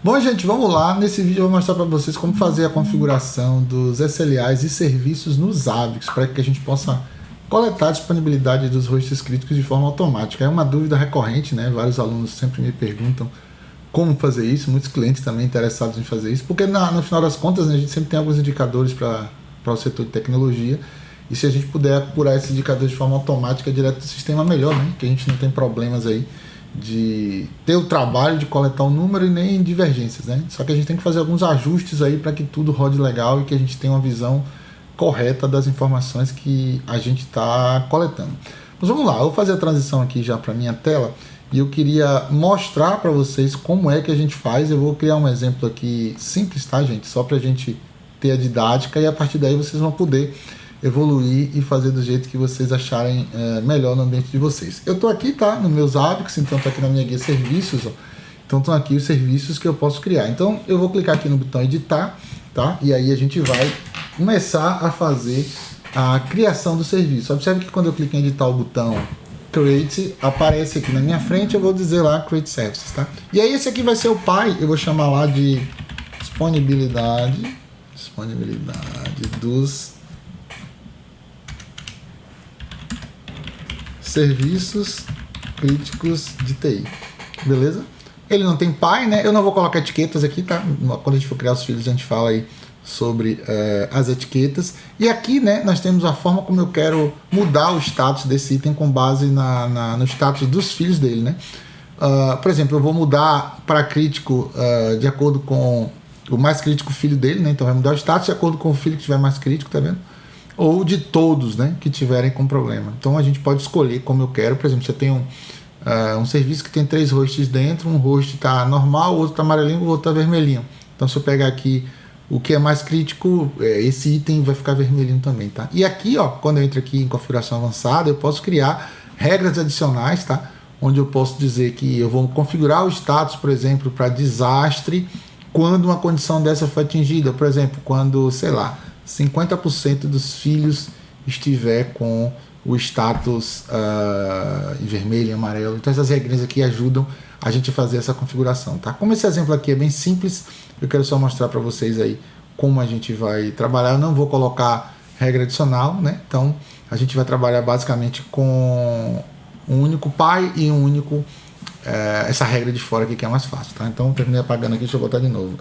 Bom, gente, vamos lá. Nesse vídeo eu vou mostrar para vocês como fazer a configuração dos SLAs e serviços nos Zabbix para que a gente possa coletar a disponibilidade dos hosts críticos de forma automática. É uma dúvida recorrente, né? Vários alunos sempre me perguntam como fazer isso, muitos clientes também interessados em fazer isso, porque no final das contas, né, a gente sempre tem alguns indicadores para o setor de tecnologia, e se a gente puder apurar esses indicadores de forma automática direto do sistema, melhor, né? Que a gente não tem problemas aí de ter o trabalho de coletar o número e nem divergências, né? Só que a gente tem que fazer alguns ajustes aí para que tudo rode legal e que a gente tenha uma visão correta das informações que a gente está coletando. Mas vamos lá, eu vou fazer a transição aqui já para minha tela e eu queria mostrar para vocês como é que a gente faz. Eu vou criar um exemplo aqui simples, tá, gente? Só para a gente ter a didática e a partir daí vocês vão poder evoluir e fazer do jeito que vocês acharem melhor no ambiente de vocês. Eu estou aqui, tá, nos meus Zabbix, então estou aqui na minha guia serviços, ó. Então estão aqui os serviços que eu posso criar. Então eu vou clicar aqui no botão editar, tá, e aí a gente vai começar a fazer a criação do serviço. Observe que quando eu clico em editar o botão Create, aparece aqui na minha frente, eu vou dizer lá Create Services, tá? E aí esse aqui vai ser o pai, eu vou chamar lá de disponibilidade dos serviços críticos de TI, beleza? Ele não tem pai, né? Eu não vou colocar etiquetas aqui, tá? Quando a gente for criar os filhos, a gente fala aí sobre as etiquetas. E aqui, né, nós temos a forma como eu quero mudar o status desse item com base no status dos filhos dele, né? Por exemplo, eu vou mudar para crítico de acordo com o mais crítico filho dele, né? Então vai mudar o status de acordo com o filho que tiver mais crítico, tá vendo? Ou de todos, né, que tiverem com problema. Então a gente pode escolher como eu quero. Por exemplo, você tem um serviço que tem 3 hosts dentro, um host está normal, o outro está amarelinho, o outro está vermelhinho. Então se eu pegar aqui o que é mais crítico, esse item vai ficar vermelhinho também, tá? E aqui, ó, quando eu entro aqui em configuração avançada, eu posso criar regras adicionais, tá? Onde eu posso dizer que eu vou configurar o status, por exemplo, para desastre, quando uma condição dessa foi atingida. Por exemplo, quando, sei lá, 50% dos filhos estiver com o status em vermelho e amarelo. Então essas regras aqui ajudam a gente a fazer essa configuração, tá? Como esse exemplo aqui é bem simples, eu quero só mostrar para vocês aí como a gente vai trabalhar. Eu não vou colocar regra adicional, né? Então a gente vai trabalhar basicamente com um único pai e um único essa regra de fora aqui que é mais fácil, tá? Então terminei apagando aqui, deixa eu botar de novo.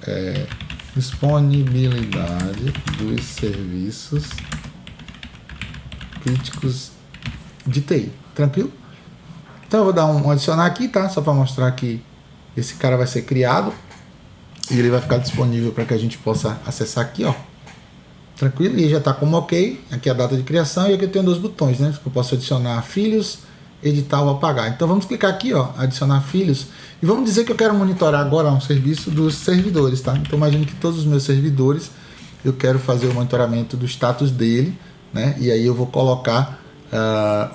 Disponibilidade dos serviços críticos de TI. Tranquilo? Então eu vou dar um adicionar aqui, tá? Só para mostrar que esse cara vai ser criado e ele vai ficar disponível para que a gente possa acessar aqui, ó. Tranquilo? E já está como ok. Aqui é a data de criação e aqui eu tenho 2 botões, né? Que eu posso adicionar filhos, editar ou apagar. Então vamos clicar aqui, ó, adicionar filhos, e vamos dizer que eu quero monitorar agora um serviço dos servidores, tá? Então imagine que todos os meus servidores, eu quero fazer o monitoramento do status dele, né? E aí eu vou colocar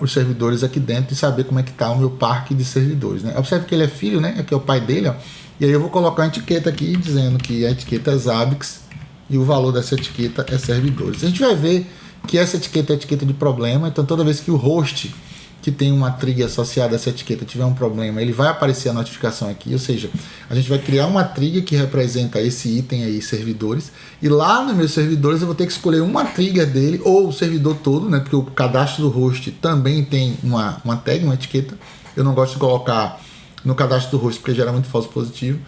os servidores aqui dentro e saber como é que está o meu parque de servidores, né? Observe que ele é filho, né? Aqui é o pai dele, ó. E aí eu vou colocar uma etiqueta aqui dizendo que a etiqueta é Zabbix e o valor dessa etiqueta é servidores. A gente vai ver que essa etiqueta é a etiqueta de problema, então toda vez que o host que tem uma trig associada a essa etiqueta tiver um problema, ele vai aparecer a notificação aqui, ou seja, a gente vai criar uma trig que representa esse item aí, servidores, e lá nos meus servidores eu vou ter que escolher uma trigger dele, ou o servidor todo, né, porque o cadastro do host também tem uma tag, uma etiqueta. Eu não gosto de colocar no cadastro do host porque gera muito falso positivo,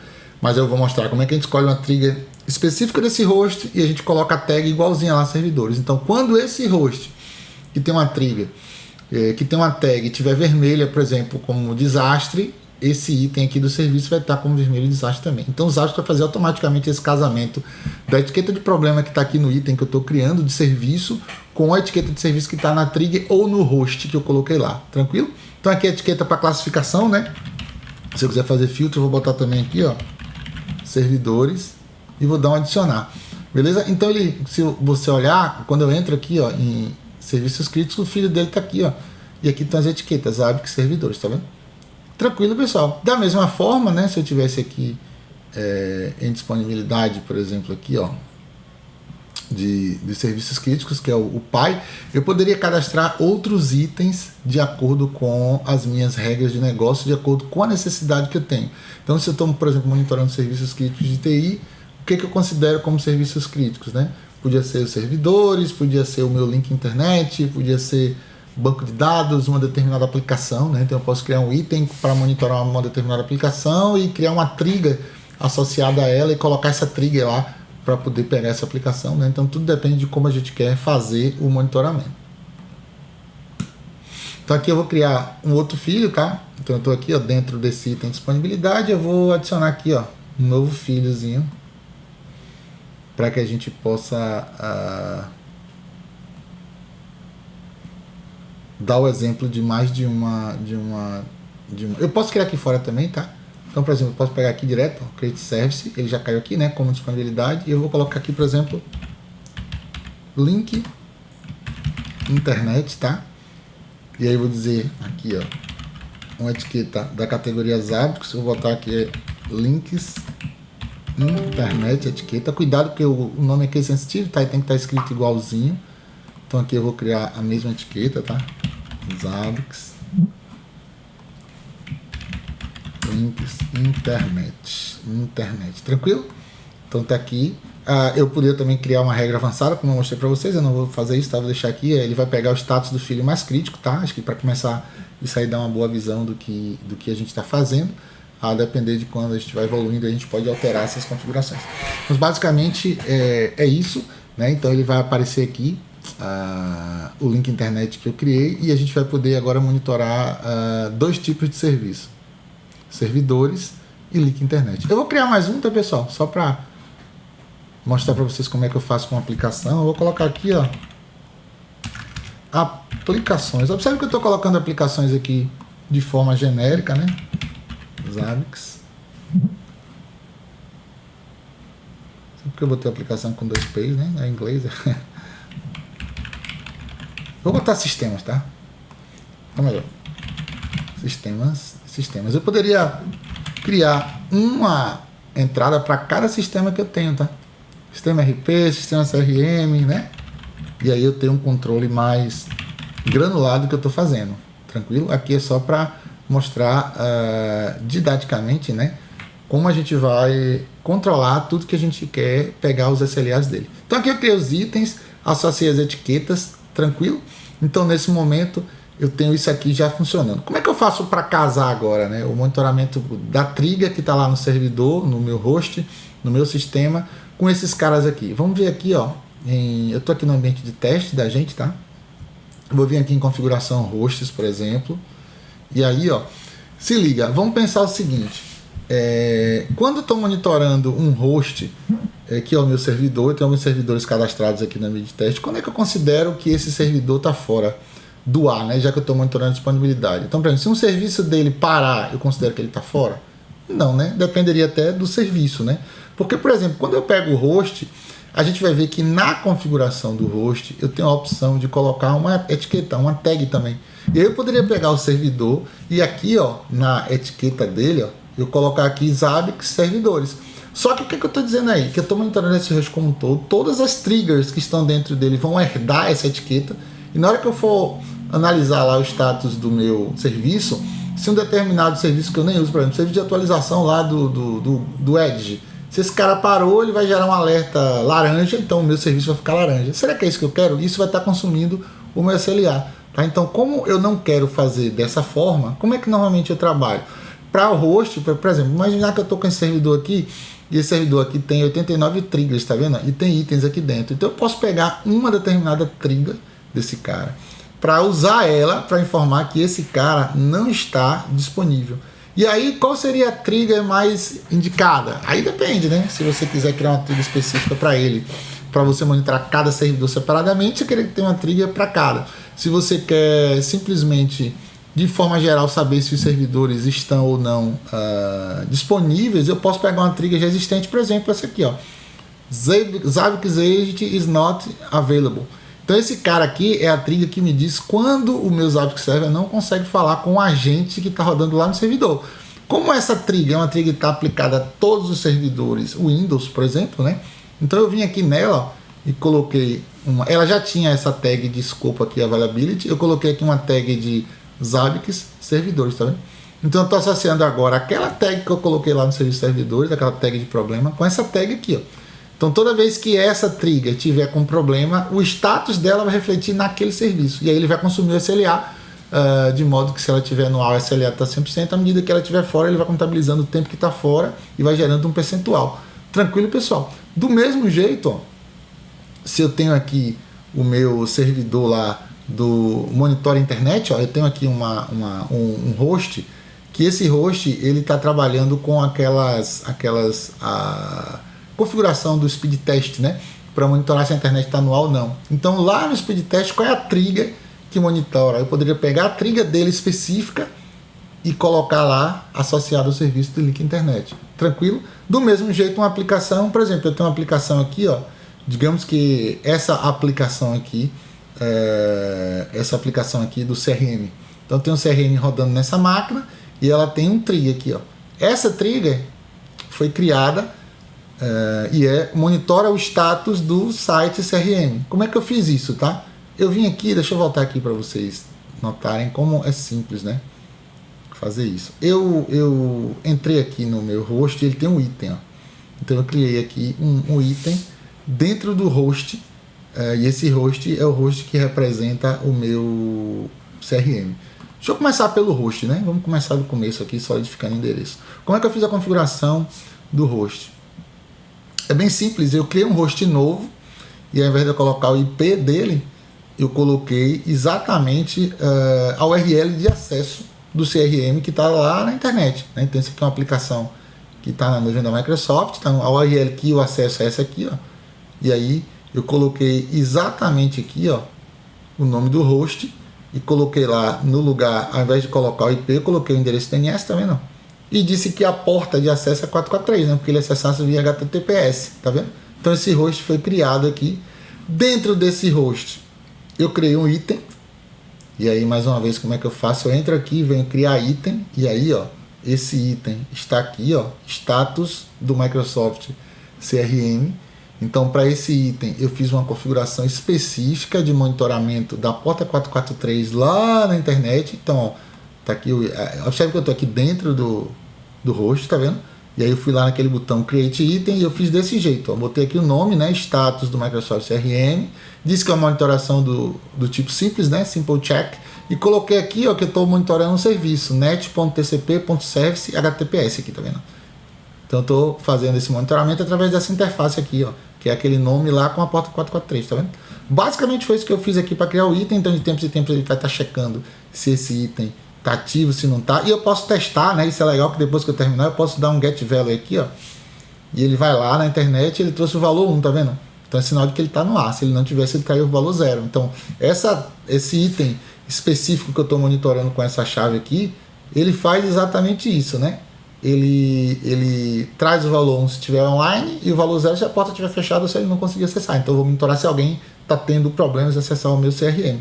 mas eu vou mostrar como é que a gente escolhe uma trigger específica desse host e a gente coloca a tag igualzinha lá, servidores. Então quando esse host que tem uma trigger que tem uma tag tiver vermelha, por exemplo, como desastre, esse item aqui do serviço vai estar como vermelho desastre também. Então o Zabbix vai fazer automaticamente esse casamento da etiqueta de problema que está aqui no item que eu estou criando de serviço com a etiqueta de serviço que está na trigger ou no host que eu coloquei lá. Tranquilo? Então aqui é a etiqueta para classificação, né? Se eu quiser fazer filtro, eu vou botar também aqui, ó, servidores, e vou dar um adicionar. Beleza? Então ele, se você olhar, quando eu entro aqui, ó, em serviços críticos, o filho dele está aqui, ó. E aqui estão as etiquetas, Zabbix servidores, tá vendo? Tranquilo, pessoal. Da mesma forma, né, se eu tivesse aqui em disponibilidade, por exemplo, aqui, ó, de serviços críticos, que é o PAI, eu poderia cadastrar outros itens de acordo com as minhas regras de negócio, de acordo com a necessidade que eu tenho. Então, se eu estou, por exemplo, monitorando serviços críticos de TI, o que eu considero como serviços críticos, né? Podia ser os servidores, podia ser o meu link internet, podia ser banco de dados, uma determinada aplicação, né? Então eu posso criar um item para monitorar uma determinada aplicação e criar uma trigger associada a ela e colocar essa trigger lá para poder pegar essa aplicação, né? Então tudo depende de como a gente quer fazer o monitoramento. Então aqui eu vou criar um outro filho, tá? Então eu estou aqui, ó, dentro desse item disponibilidade, eu vou adicionar aqui, ó, um novo filhozinho para que a gente possa dar o exemplo de mais de uma. Eu posso criar aqui fora também, tá? Então, por exemplo, eu posso pegar aqui direto, ó, Create Service, ele já caiu aqui, né, como disponibilidade, e eu vou colocar aqui, por exemplo, link internet, tá? E aí eu vou dizer aqui, ó, uma etiqueta da categoria Zabbix, eu vou botar aqui links internet, etiqueta. Cuidado porque o nome aqui é sensitivo, tá? E tem que estar escrito igualzinho. Então aqui eu vou criar a mesma etiqueta, tá? Zabbix links internet, tranquilo? Então tá aqui. Eu poderia também criar uma regra avançada, como eu mostrei para vocês, eu não vou fazer isso, tá? Vou deixar aqui, ele vai pegar o status do filho mais crítico, tá? Acho que para começar isso aí dá uma boa visão do que a gente está fazendo. A depender de quando a gente vai evoluindo, a gente pode alterar essas configurações. Mas basicamente é isso, né? Então ele vai aparecer aqui o link internet que eu criei e a gente vai poder agora monitorar dois tipos de serviço: servidores e link internet. Eu vou criar mais um, tá, pessoal? Só para mostrar para vocês como é que eu faço com a aplicação. Eu vou colocar aqui, ó, aplicações. Observe que eu estou colocando aplicações aqui de forma genérica, né? Zabbix. Porque eu botei a aplicação com 2 P's, né? É em inglês. Vou botar sistemas, tá? Vamos lá. Sistemas. Eu poderia criar uma entrada para cada sistema que eu tenho, tá? Sistema RP, sistema CRM, né? E aí eu tenho um controle mais granulado que eu estou fazendo. Tranquilo? Aqui é só para mostrar didaticamente, né, como a gente vai controlar tudo que a gente quer pegar os SLAs dele. Então aqui eu criei os itens, associei as etiquetas, tranquilo? Então nesse momento eu tenho isso aqui já funcionando. Como é que eu faço para casar agora, né, o monitoramento da trigger que está lá no servidor, no meu host, no meu sistema, com esses caras aqui? Vamos ver aqui, ó, eu estou aqui no ambiente de teste da gente, tá? Eu vou vir aqui em configuração hosts, por exemplo. E aí, ó, se liga, vamos pensar o seguinte, quando eu estou monitorando um host, que é o meu servidor, eu tenho alguns servidores cadastrados aqui na mídia de teste, quando é que eu considero que esse servidor está fora do ar, né, já que eu estou monitorando a disponibilidade? Então, por exemplo, se um serviço dele parar, eu considero que ele está fora? Não, né? Dependeria até do serviço, né? Porque, por exemplo, quando eu pego o host, a gente vai ver que na configuração do host eu tenho a opção de colocar uma etiqueta, uma tag também. E aí eu poderia pegar o servidor e aqui, ó, na etiqueta dele, ó, eu colocar aqui Zabbix servidores. Só que o que eu estou dizendo aí? Que eu estou monitorando esse host como um todo, todas as triggers que estão dentro dele vão herdar essa etiqueta, e na hora que eu for analisar lá o status do meu serviço, se um determinado serviço que eu nem uso, por exemplo, serviço de atualização lá do Edge, se esse cara parou, ele vai gerar um alerta laranja, então o meu serviço vai ficar laranja. Será que é isso que eu quero? Isso vai estar consumindo o meu SLA. Tá? Então, como eu não quero fazer dessa forma, como é que normalmente eu trabalho? Para o host, por exemplo, imaginar que eu estou com esse servidor aqui, e esse servidor aqui tem 89 triggers, tá vendo? E tem itens aqui dentro. Então eu posso pegar uma determinada trigger desse cara, para usar ela para informar que esse cara não está disponível. E aí, qual seria a trigger mais indicada? Aí depende, né? Se você quiser criar uma trigger específica para ele, para você monitorar cada servidor separadamente, você queria ter uma trigger para cada. Se você quer simplesmente, de forma geral, saber se os servidores estão ou não disponíveis, eu posso pegar uma trigger já existente, por exemplo, essa aqui, ó. Zabbix Agent is not available. Então esse cara aqui é a trigger que me diz quando o meu Zabbix Server não consegue falar com o agente que está rodando lá no servidor. Como essa trigger é uma trigger que está aplicada a todos os servidores Windows, por exemplo, né? Então eu vim aqui nela e coloquei uma. Ela já tinha essa tag de escopo aqui, availability. Eu coloquei aqui uma tag de Zabbix servidores, tá vendo? Então eu estou associando agora aquela tag que eu coloquei lá no serviço servidores, aquela tag de problema, com essa tag aqui, ó. Então toda vez que essa trigger tiver com problema, o status dela vai refletir naquele serviço. E aí ele vai consumir o SLA, de modo que se ela estiver no ar, o SLA está 100%, à medida que ela estiver fora, ele vai contabilizando o tempo que está fora e vai gerando um percentual. Tranquilo, pessoal? Do mesmo jeito, ó, se eu tenho aqui o meu servidor lá do Monitor Internet, ó, eu tenho aqui um host, que esse host ele está trabalhando com a configuração do speed test, né? Para monitorar se a internet está no ar ou não. Então lá no speed test, qual é a trigger que monitora? Eu poderia pegar a trigger dele específica e colocar lá associado ao serviço do link internet. Tranquilo? Do mesmo jeito, uma aplicação, por exemplo, eu tenho uma aplicação aqui, ó. Digamos que essa aplicação aqui do CRM. Então tem um CRM rodando nessa máquina e ela tem um trigger aqui, ó. Essa trigger foi criada e monitora o status do site CRM. Como é que eu fiz isso, tá? Eu vim aqui, deixa eu voltar aqui para vocês notarem como é simples, né? Fazer isso. Eu entrei aqui no meu host, ele tem um item, ó. Então eu criei aqui um item dentro do host, e esse host é o host que representa o meu CRM. Deixa eu começar pelo host, né? Vamos começar do começo aqui, solidificando o endereço. Como é que eu fiz a configuração do host? É bem simples, eu criei um host novo e ao invés de eu colocar o IP dele, eu coloquei exatamente a URL de acesso do CRM que está lá na internet, né? Então isso aqui é uma aplicação que está na nuvem da Microsoft, então a URL que o acesso é essa aqui, ó. E aí eu coloquei exatamente aqui, ó, o nome do host e coloquei lá no lugar, ao invés de colocar o IP, eu coloquei o endereço DNS também não. E disse que a porta de acesso é 443, né? Porque ele acessasse via HTTPS, tá vendo? Então esse host foi criado aqui. Dentro desse host eu criei um item. E aí mais uma vez como é que eu faço? Eu entro aqui, venho criar item e aí, ó, esse item está aqui, ó, status do Microsoft CRM. Então para esse item eu fiz uma configuração específica de monitoramento da porta 443 lá na internet. Então, ó, tá aqui, observe que eu estou aqui dentro do host, tá vendo? E aí eu fui lá naquele botão Create Item e eu fiz desse jeito, ó. Botei aqui o nome, né? Status do Microsoft CRM. Disse que é uma monitoração do tipo simples, né? Simple Check. E coloquei aqui, ó, que eu estou monitorando um serviço, net.tcp.service HTTPS aqui, tá vendo? Então eu estou fazendo esse monitoramento através dessa interface aqui, ó, que é aquele nome lá com a porta 443, tá vendo? Basicamente foi isso que eu fiz aqui para criar o item. Então de tempos em tempos ele vai estar checando se esse item tá ativo, se não tá, e eu posso testar, né? Isso é legal, que depois que eu terminar eu posso dar um get value aqui, ó, e ele vai lá na internet, ele trouxe o valor 1, tá vendo? Então é sinal de que ele tá no ar. Se ele não tivesse, ele caiu o valor 0. Então esse item específico que eu estou monitorando com essa chave aqui, ele faz exatamente isso, né? Ele traz o valor 1 se estiver online e o valor 0 se a porta estiver fechada ou se ele não conseguir acessar. Então eu vou monitorar se alguém está tendo problemas de acessar o meu CRM.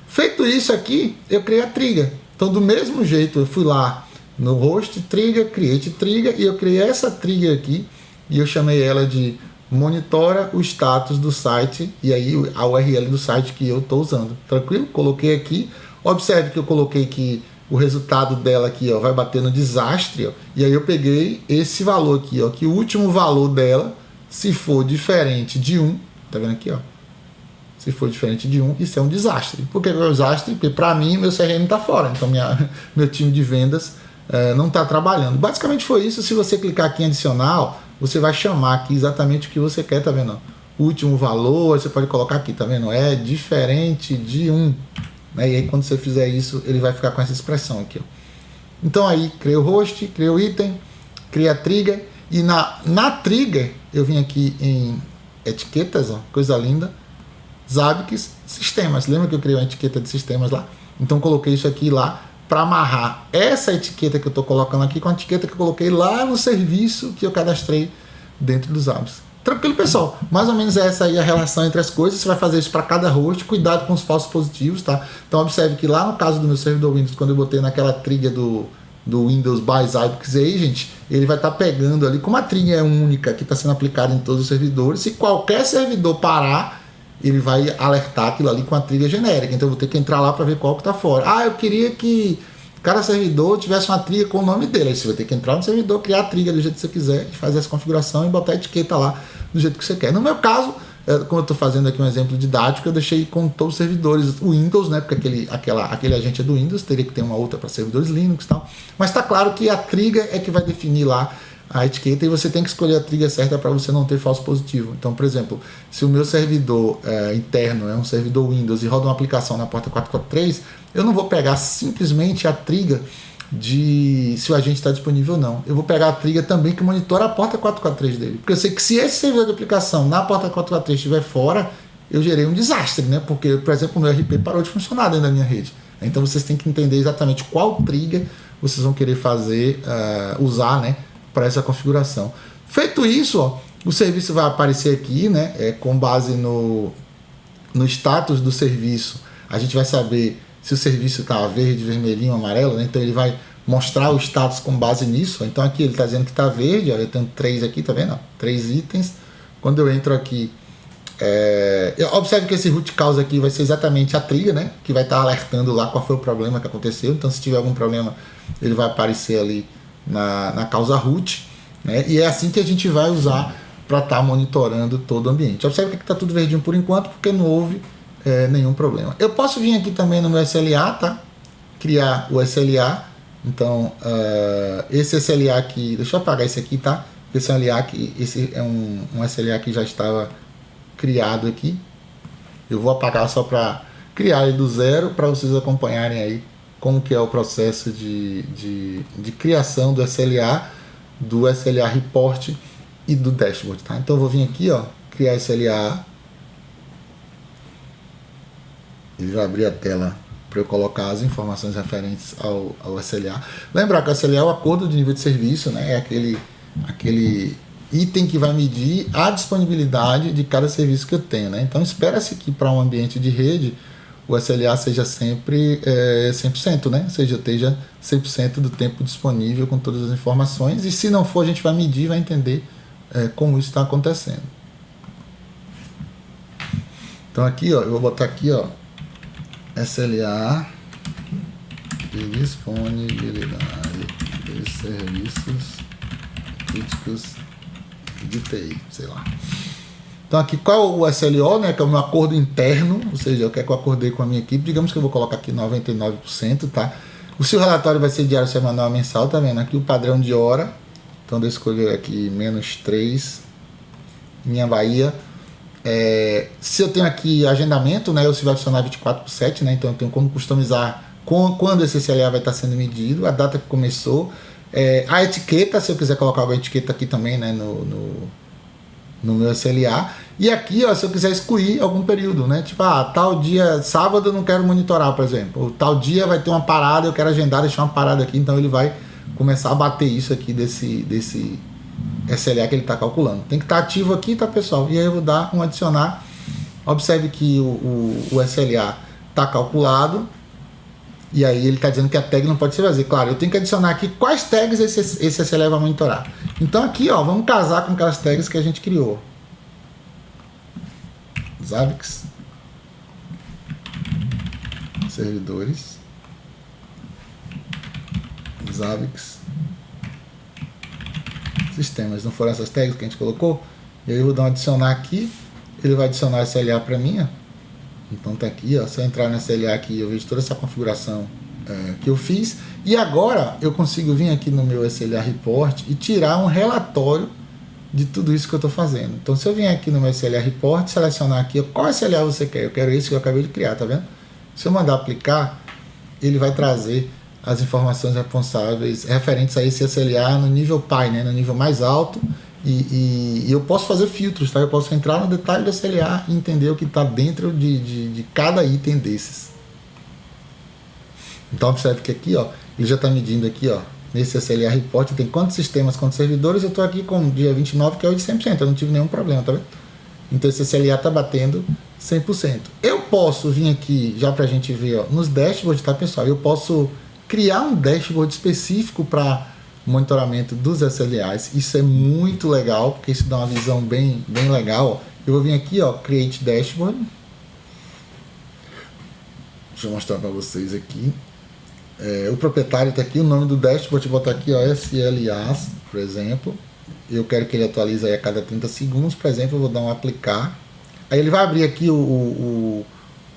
Feito isso aqui, eu criei a trigger. Então do mesmo jeito eu fui lá no host trigger, create trigger, e eu criei essa trigger aqui e eu chamei ela de monitora o status do site, e aí a URL do site que eu estou usando. Tranquilo? Coloquei aqui. Observe que eu coloquei que o resultado dela aqui, ó, vai bater no desastre, ó, e aí eu peguei esse valor aqui, ó, que o último valor dela, se for diferente de 1, tá vendo aqui, ó? Se for diferente de 1, isso é um desastre. Por que é um desastre? Porque para mim meu CRM está fora, então meu time de vendas não está trabalhando. Basicamente foi isso. Se você clicar aqui em adicional, você vai chamar aqui exatamente o que você quer, tá vendo? O último valor, você pode colocar aqui, tá vendo? É diferente de 1. Né? E aí quando você fizer isso, ele vai ficar com essa expressão aqui, ó. Então aí, criei o host, criei o item, criei a trigger, e na trigger eu vim aqui em etiquetas, ó, coisa linda, Zabbix sistemas. Lembra que eu criei uma etiqueta de sistemas lá? Então coloquei isso aqui lá para amarrar essa etiqueta que eu estou colocando aqui com a etiqueta que eu coloquei lá no serviço que eu cadastrei dentro dos Zabbix. Tranquilo, pessoal? Mais ou menos essa aí a relação entre as coisas. Você vai fazer isso para cada host. Cuidado com os falsos positivos, tá? Então observe que lá no caso do meu servidor Windows, quando eu botei naquela trigger do do Windows by Zabbix aí, gente, ele vai estar pegando ali, como a trilha é única que está sendo aplicada em todos os servidores, se qualquer servidor parar, ele vai alertar aquilo ali com a trilha genérica. Então eu vou ter que entrar lá para ver qual que está fora. Ah, eu queria que cada servidor tivesse uma trilha com o nome dele. Aí você vai ter que entrar no servidor, criar a trilha do jeito que você quiser, fazer essa configuração e botar a etiqueta lá do jeito que você quer. No meu caso, como eu estou fazendo aqui um exemplo didático, eu deixei com todos os servidores o Windows, né? Porque aquele agente é do Windows, teria que ter uma outra para servidores Linux e tal. Mas está claro que a trilha é que vai definir lá a etiqueta e você tem que escolher a trilha certa para você não ter falso positivo. Então, por exemplo, se o meu servidor interno é um servidor Windows e roda uma aplicação na porta 443, eu não vou pegar simplesmente a trilha de se o agente está disponível ou não. Eu vou pegar a trilha também que monitora a porta 443 dele. Porque eu sei que se esse servidor de aplicação na porta 443 estiver fora, eu gerei um desastre, né? Porque, por exemplo, o meu RP parou de funcionar dentro da minha rede. Então vocês têm que entender exatamente qual trilha vocês vão querer fazer, usar, né? Para essa configuração. Feito isso, ó, o serviço vai aparecer aqui, né? Com base no status do serviço, a gente vai saber se o serviço está verde, vermelhinho, amarelo, né? Então ele vai mostrar o status com base nisso. Então aqui ele está dizendo que está verde, ó, eu tenho 3 aqui, tá vendo? 3 itens. Quando eu entro aqui, observe que esse root cause aqui vai ser exatamente a trilha, né? Que vai estar alertando lá qual foi o problema que aconteceu. Então se tiver algum problema, ele vai aparecer ali na causa root, né? E é assim que a gente vai usar para estar monitorando todo o ambiente. Observe que está tudo verdinho por enquanto, porque não houve nenhum problema. Eu posso vir aqui também no meu SLA, tá? Criar o SLA. Então, esse SLA aqui, deixa eu apagar esse aqui, tá? Esse SLA aqui, esse é um SLA que já estava criado aqui. Eu vou apagar só para criar ele do zero, para vocês acompanharem aí como que é o processo de criação do SLA Report e do Dashboard, tá? Então eu vou vir aqui, ó, criar SLA. Ele vai abrir a tela para eu colocar as informações referentes ao SLA. Lembrar que o SLA é o acordo de nível de serviço, né? É aquele item que vai medir a disponibilidade de cada serviço que eu tenho, né? Então espera-se que para um ambiente de rede o SLA seja sempre 100%, né? Ou seja, esteja 100% do tempo disponível com todas as informações, e se não for, a gente vai medir, vai entender como isso está acontecendo. Então aqui, ó, eu vou botar aqui, ó, SLA de disponibilidade de serviços críticos de TI, sei lá. Então aqui, qual é o SLO, né, que é o meu acordo interno, ou seja, eu quero que eu acordei com a minha equipe, digamos que eu vou colocar aqui 99%, tá? O seu relatório vai ser diário, semanal, mensal, tá vendo? Aqui o padrão de hora, então eu escolher aqui -3, minha Bahia. Se eu tenho aqui agendamento, né, ou se vai funcionar 24/7, né, então eu tenho como customizar quando esse SLA vai estar sendo medido, a data que começou, a etiqueta, se eu quiser colocar alguma etiqueta aqui também, né, no meu SLA, e aqui, ó, se eu quiser excluir algum período, né, tipo, tal dia, sábado eu não quero monitorar, por exemplo, ou tal dia vai ter uma parada, eu quero agendar, deixar uma parada aqui, então ele vai começar a bater isso aqui desse SLA que ele está calculando. Tem que estar ativo aqui, tá, pessoal? E aí eu vou dar um adicionar. Observe que o SLA está calculado, e aí ele está dizendo que a tag não pode ser vazia. Claro, eu tenho que adicionar aqui quais tags esse SLA vai monitorar. Então aqui, ó, vamos casar com aquelas tags que a gente criou. Zabbix, servidores, Zabbix, sistemas. Não foram essas tags que a gente colocou? E aí eu vou dar um adicionar aqui, ele vai adicionar SLA para mim, ó. Então tá aqui, ó, se eu entrar no SLA aqui, eu vejo toda essa configuração que eu fiz, e agora eu consigo vir aqui no meu SLA Report e tirar um relatório de tudo isso que eu estou fazendo. Então se eu vier aqui no meu SLA Report, selecionar aqui, ó, qual SLA você quer? Eu quero esse que eu acabei de criar, tá vendo? Se eu mandar aplicar, ele vai trazer as informações responsáveis referentes a esse SLA no nível PI, né, no nível mais alto, e eu posso fazer filtros, tá? Eu posso entrar no detalhe do SLA e entender o que está dentro de cada item desses. Então observe que aqui, ó, ele já está medindo aqui, ó, nesse SLA Report tem quantos sistemas, quantos servidores. Eu estou aqui com o dia 29, que é o de 100%, eu não tive nenhum problema, tá vendo? Então esse SLA está batendo 100%. Eu posso vir aqui, já para a gente ver, ó, nos dashboards, tá, pessoal? Eu posso criar um dashboard específico para monitoramento dos SLAs. Isso é muito legal, porque isso dá uma visão bem legal. Eu vou vir aqui, ó, Create Dashboard. Deixa eu mostrar para vocês aqui. O proprietário está aqui, o nome do dashboard, vou botar aqui, ó, SLAs, por exemplo. Eu quero que ele atualize aí a cada 30 segundos, por exemplo, eu vou dar um aplicar. Aí ele vai abrir aqui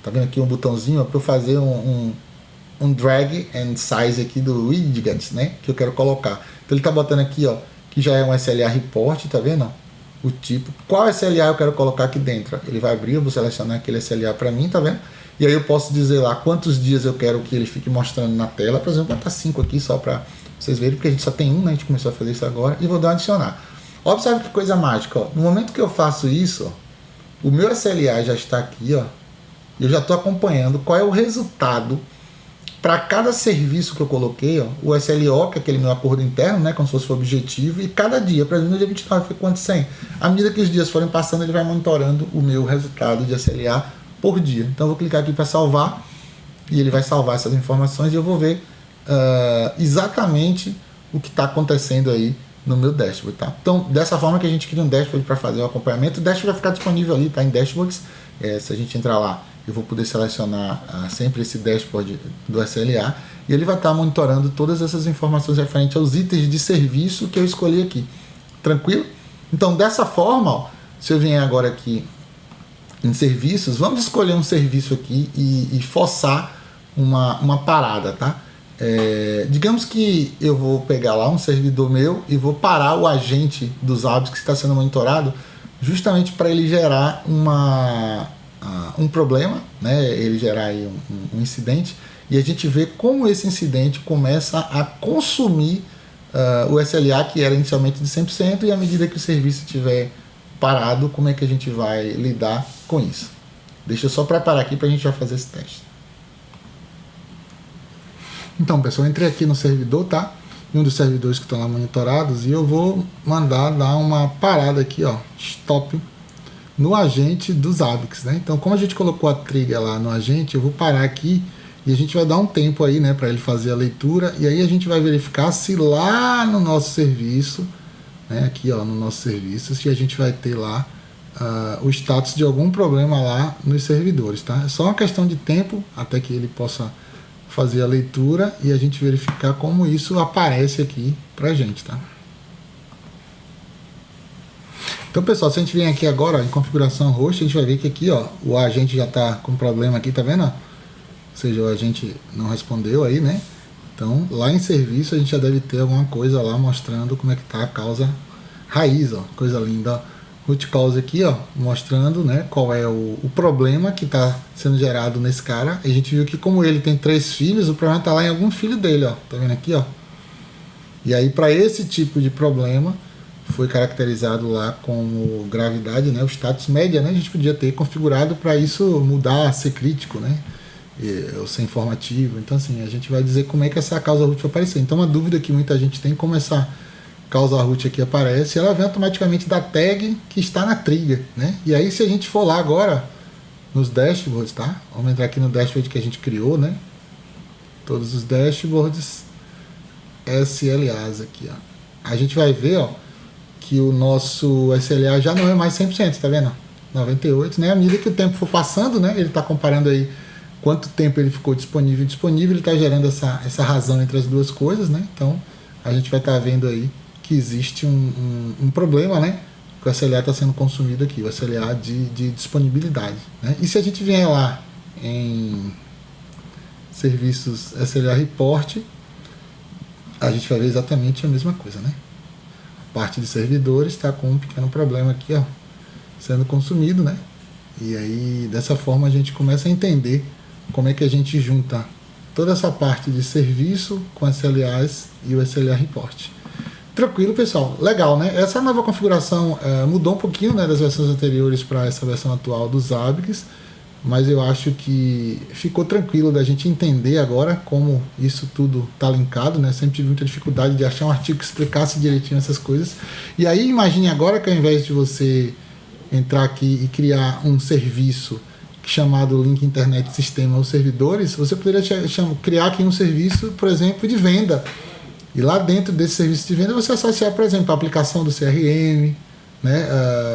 tá vendo aqui um botãozinho para eu fazer um drag and size aqui do widget, né, que eu quero colocar. Então ele tá botando aqui, ó, que já é um SLA report, tá vendo? Ó, o tipo, qual SLA eu quero colocar aqui dentro. Ele vai abrir, eu vou selecionar aquele SLA para mim, tá vendo? E aí eu posso dizer lá quantos dias eu quero que ele fique mostrando na tela. Por exemplo, vou botar 5 aqui só para vocês verem, porque a gente só tem um, né? A gente começou a fazer isso agora. E vou dar um adicionar. Observe que coisa mágica, ó. No momento que eu faço isso, ó, o meu SLA já está aqui, ó. Eu já estou acompanhando qual é o resultado para cada serviço que eu coloquei, ó, o SLO, que é aquele meu acordo interno, né, como se fosse o objetivo, e cada dia, por exemplo, no dia 29 foi quanto 100. À medida que os dias forem passando, ele vai monitorando o meu resultado de SLA por dia. Então eu vou clicar aqui para salvar, e ele vai salvar essas informações, e eu vou ver exatamente o que está acontecendo aí no meu dashboard, tá? Então, dessa forma que a gente cria um dashboard para fazer o acompanhamento, o dashboard vai ficar disponível ali, tá? Em dashboards, se a gente entrar lá, eu vou poder selecionar sempre esse dashboard do SLA e ele vai estar monitorando todas essas informações referentes aos itens de serviço que eu escolhi aqui. Tranquilo? Então, dessa forma, ó, se eu vier agora aqui em serviços, vamos escolher um serviço aqui e forçar uma parada, tá? Digamos que eu vou pegar lá um servidor meu e vou parar o agente dos hábitos que está sendo monitorado justamente para ele gerar um problema, né? Ele gerar aí um incidente e a gente vê como esse incidente começa a consumir o SLA que era inicialmente de 100% e à medida que o serviço estiver parado, como é que a gente vai lidar com isso. Deixa eu só preparar aqui para a gente já fazer esse teste. Então, pessoal, eu entrei aqui no servidor, tá? Em um dos servidores que estão lá monitorados e eu vou mandar dar uma parada aqui, ó, stop, no agente dos ABICs, né? Então, como a gente colocou a trigger lá no agente, eu vou parar aqui e a gente vai dar um tempo aí, né, para ele fazer a leitura e aí a gente vai verificar se lá no nosso serviço, né, aqui, ó, no nosso serviço, se a gente vai ter lá o status de algum problema lá nos servidores, tá? É só uma questão de tempo até que ele possa fazer a leitura e a gente verificar como isso aparece aqui pra gente, tá? Então, pessoal, se a gente vem aqui agora, ó, em configuração host, a gente vai ver que aqui, ó, o agente já tá com problema aqui, tá vendo? Ou seja, o agente não respondeu aí, né? Então, lá em serviço a gente já deve ter alguma coisa lá mostrando como é que tá a causa raiz, ó, coisa linda, ó. Root cause aqui, ó, mostrando, né, qual é o problema que está sendo gerado nesse cara. A gente viu que como ele tem 3 filhos, o problema está lá em algum filho dele, ó. Tá vendo aqui, ó? E aí para esse tipo de problema foi caracterizado lá como gravidade, né, o status média, né? A gente podia ter configurado para isso mudar a ser crítico, né? Ou ser informativo. Então assim, a gente vai dizer como é que essa causa root vai aparecer. Então uma dúvida que muita gente tem como essa causa root aqui aparece, ela vem automaticamente da tag que está na trigger, né? E aí se a gente for lá agora nos dashboards, tá? Vamos entrar aqui no dashboard que a gente criou, né? Todos os dashboards SLAs aqui, ó. A gente vai ver, ó, que o nosso SLA já não é mais 100%, tá vendo? 98, né? À medida que o tempo for passando, né? Ele está comparando aí quanto tempo ele ficou disponível, ele está gerando essa razão entre as duas coisas, né? Então a gente vai estar vendo aí que existe um problema, né? Que o SLA está sendo consumido aqui, o SLA de disponibilidade, né? E se a gente vier lá em serviços SLA Report, a gente vai ver exatamente a mesma coisa, né? A parte de servidores está com um pequeno problema aqui, ó, sendo consumido, né? E aí, dessa forma, a gente começa a entender como é que a gente junta toda essa parte de serviço com SLAs e o SLA Report. Tranquilo, pessoal. Legal, né? Essa nova configuração mudou um pouquinho, né, das versões anteriores para essa versão atual dos ABICs, mas eu acho que ficou tranquilo da gente entender agora como isso tudo está linkado, né? Sempre tive muita dificuldade de achar um artigo que explicasse direitinho essas coisas. E aí, imagine agora que ao invés de você entrar aqui e criar um serviço chamado link internet sistema ou servidores, você poderia criar aqui um serviço, por exemplo, de venda. E lá dentro desse serviço de venda você associar, por exemplo, a aplicação do CRM, né,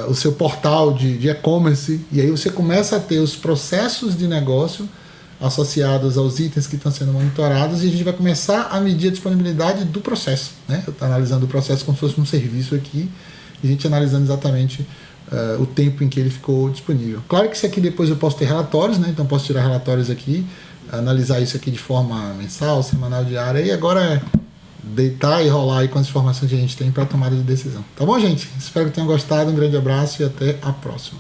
o seu portal de e-commerce, e aí você começa a ter os processos de negócio associados aos itens que estão sendo monitorados, e a gente vai começar a medir a disponibilidade do processo, né? Eu estou analisando o processo como se fosse um serviço aqui, e a gente analisando exatamente o tempo em que ele ficou disponível. Claro que isso aqui depois eu posso ter relatórios, né? Então posso tirar relatórios aqui, analisar isso aqui de forma mensal, semanal, diária, e agora é deitar e rolar aí com as informações que a gente tem para tomada de decisão. Tá bom, gente? Espero que tenham gostado, um grande abraço e até a próxima.